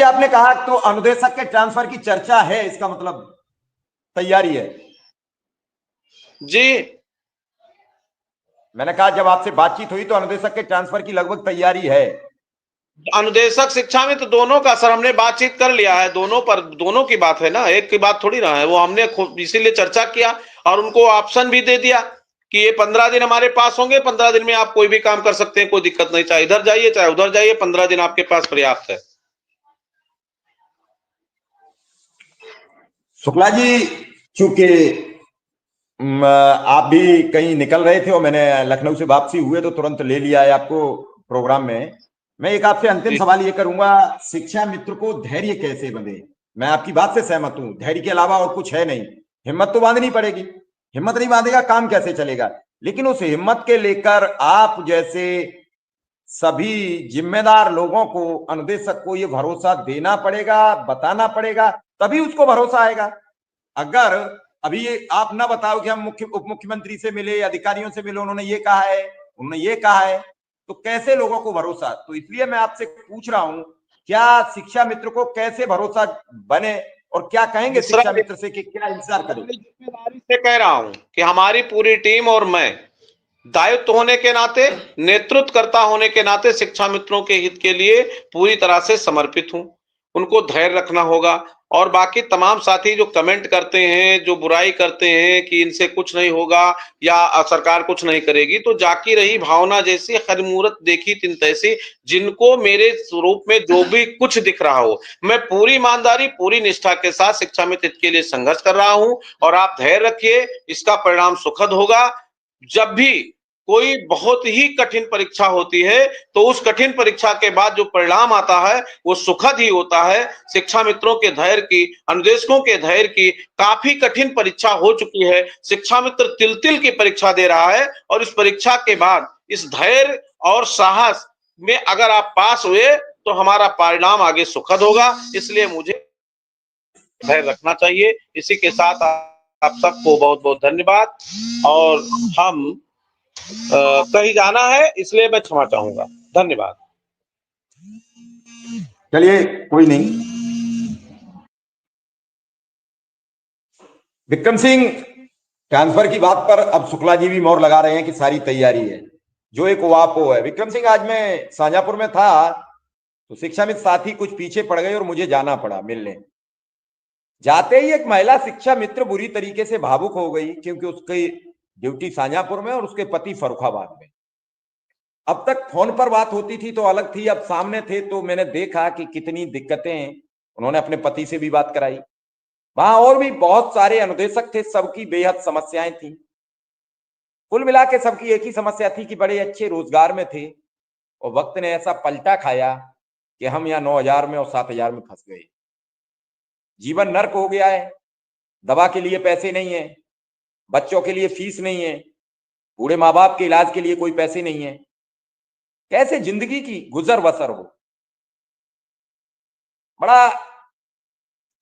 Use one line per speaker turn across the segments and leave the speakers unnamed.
आपने कहा तो अनुदेशक के ट्रांसफर की चर्चा है, इसका मतलब तैयारी है
जी।
मैंने कहा जब आपसे बातचीत हुई तो अनुदेशक के ट्रांसफर की लगभग तैयारी है।
अनुदेशक शिक्षा में तो दोनों का सर हमने बातचीत कर लिया है, दोनों पर, दोनों की बात है ना, एक की बात थोड़ी ना है। वो हमने इसीलिए चर्चा किया और उनको ऑप्शन भी दे दिया कि ये 15 दिन हमारे पास होंगे, 15 दिन में आप कोई भी काम कर सकते हैं, कोई दिक्कत नहीं, चाहे इधर जाइए चाहे उधर जाइए, 15 दिन आपके पास पर्याप्त है।
शुक्ला जी, चूंकि आप भी कहीं निकल रहे थे और मैंने लखनऊ से वापसी हुए तो तुरंत ले लिया है आपको प्रोग्राम में, मैं एक आपसे अंतिम सवाल ये करूंगा, शिक्षा मित्र को धैर्य कैसे बंधे? मैं आपकी बात से सहमत हूं, धैर्य के अलावा और कुछ है नहीं, हिम्मत तो बांधनी पड़ेगी, हिम्मत नहीं बांधेगा काम कैसे चलेगा? लेकिन उस हिम्मत के लेकर आप जैसे सभी जिम्मेदार लोगों को, अनुदेशक को ये भरोसा देना पड़ेगा, बताना पड़ेगा, तभी उसको भरोसा आएगा। अगर अभी ये आप ना बताओ कि हम उप मुख्यमंत्री से मिले, अधिकारियों से मिले, उन्होंने ये कहा है, उन्होंने ये कहा है, तो कैसे लोगों को भरोसा? तो इसलिए मैं आपसे पूछ रहा हूं, क्या शिक्षा मित्र को कैसे भरोसा बने और क्या कहेंगे शिक्षा मित्र से कि क्या इंतजार करें?
जिम्मेदारी से कह रहा हूं कि हमारी पूरी टीम और मैं दायित्व होने के नाते, नेतृत्वकर्ता होने के नाते शिक्षा मित्रों के हित के लिए पूरी तरह से समर्पित हूं। उनको धैर्य रखना होगा और बाकी तमाम साथी जो कमेंट करते हैं, जो बुराई करते हैं कि इनसे कुछ नहीं होगा या सरकार कुछ नहीं करेगी, तो जाकी रही भावना जैसी, हर मूरत देखी तिन तैसी, जिनको मेरे स्वरूप में जो भी कुछ दिख रहा हो, मैं पूरी ईमानदारी, पूरी निष्ठा के साथ शिक्षा मित्र के लिए संघर्ष कर रहा हूं और आप धैर्य रखिए, इसका परिणाम सुखद होगा। जब भी कोई बहुत ही कठिन परीक्षा होती है तो उस कठिन परीक्षा के बाद जो परिणाम आता है वो सुखद ही होता है। शिक्षा मित्रों के धैर्य की, अनुदेशकों के धैर्य की काफी कठिन परीक्षा हो चुकी है, शिक्षा मित्र तिल तिल की परीक्षा दे रहा है और इस परीक्षा के बाद इस धैर्य और साहस में अगर आप पास हुए तो हमारा परिणाम आगे सुखद होगा, इसलिए मुझे धैर्य रखना चाहिए। इसी के साथ आप सबको बहुत बहुत धन्यवाद और हम कहीं जाना है इसलिए मैं क्षमा चाहूंगा। धन्यवाद।
चलिए कोई नहीं। विक्रम सिंह, ट्रांसफर की बात पर अब शुक्ला जी भी मोहर लगा रहे हैं कि सारी तैयारी है, जो एक वापो है। विक्रम सिंह, आज मैं शाहजहांपुर में था तो शिक्षा मित्र साथी कुछ पीछे पड़ गए और मुझे जाना पड़ा मिलने। जाते ही एक महिला शिक्षा मित्र बुरी तरीके से भावुक हो गई क्योंकि उसकी ड्यूटी शाहजहांपुर में और उसके पति फर्रुखाबाद में। अब तक फोन पर बात होती थी तो अलग थी, अब सामने थे तो मैंने देखा कि कितनी दिक्कतें, उन्होंने अपने पति से भी बात कराई। वहां और भी बहुत सारे अनुदेशक थे, सबकी बेहद समस्याएं थी। कुल मिला के सबकी एक ही समस्या थी कि बड़े अच्छे रोजगार में थे और वक्त ने ऐसा पलटा खाया कि हम यहाँ 9,000 में और 7,000 में फंस गए। जीवन नर्क हो गया है, दवा के लिए पैसे नहीं है, बच्चों के लिए फीस नहीं है, बूढ़े माँ बाप के इलाज के लिए कोई पैसे नहीं है, कैसे जिंदगी की गुजर बसर हो। बड़ा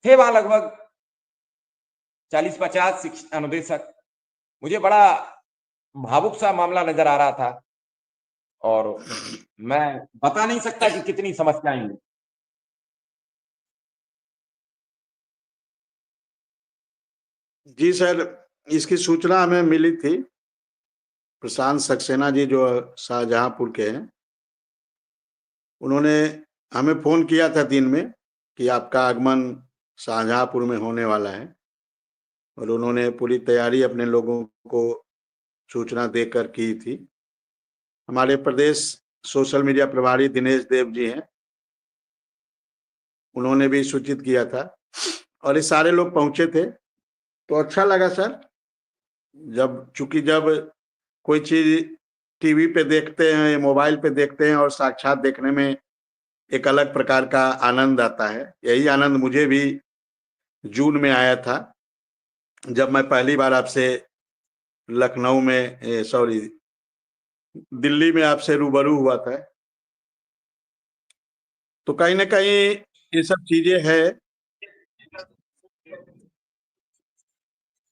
थे वहां लगभग 40-50 अनुदेशक, मुझे बड़ा भावुक सा मामला नजर आ रहा था और मैं बता नहीं सकता कि कितनी समस्याएं हैं।
जी सर, इसकी सूचना हमें मिली थी, प्रशांत सक्सेना जी जो शाहजहांपुर के हैं, उन्होंने हमें फोन किया था दिन में कि आपका आगमन शाहजहांपुर में होने वाला है और उन्होंने पूरी तैयारी अपने लोगों को सूचना देकर की थी। हमारे प्रदेश सोशल मीडिया प्रभारी दिनेश देव जी हैं, उन्होंने भी सूचित किया था और ये सारे लोग पहुंचे थे। तो अच्छा लगा सर, चूंकि जब कोई चीज टीवी पे देखते हैं, मोबाइल पे देखते हैं और साक्षात देखने में एक अलग प्रकार का आनंद आता है। यही आनंद मुझे भी जून में आया था जब मैं पहली बार आपसे लखनऊ में दिल्ली में आपसे रूबरू हुआ था। तो कहीं ना कहीं ये सब चीजें है।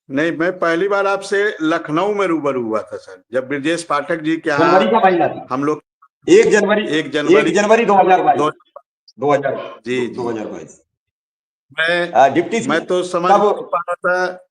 नहीं, मैं पहली बार आपसे लखनऊ में रूबरू हुआ था सर, जब ब्रजेश पाठक जी के यहाँ
जनवरी का महीना था,
हम लोग
1 जनवरी 2022। 2000
जी जी
2022
मैं
डिप्टी
मैं तो समझ
तब
नहीं पा रहा था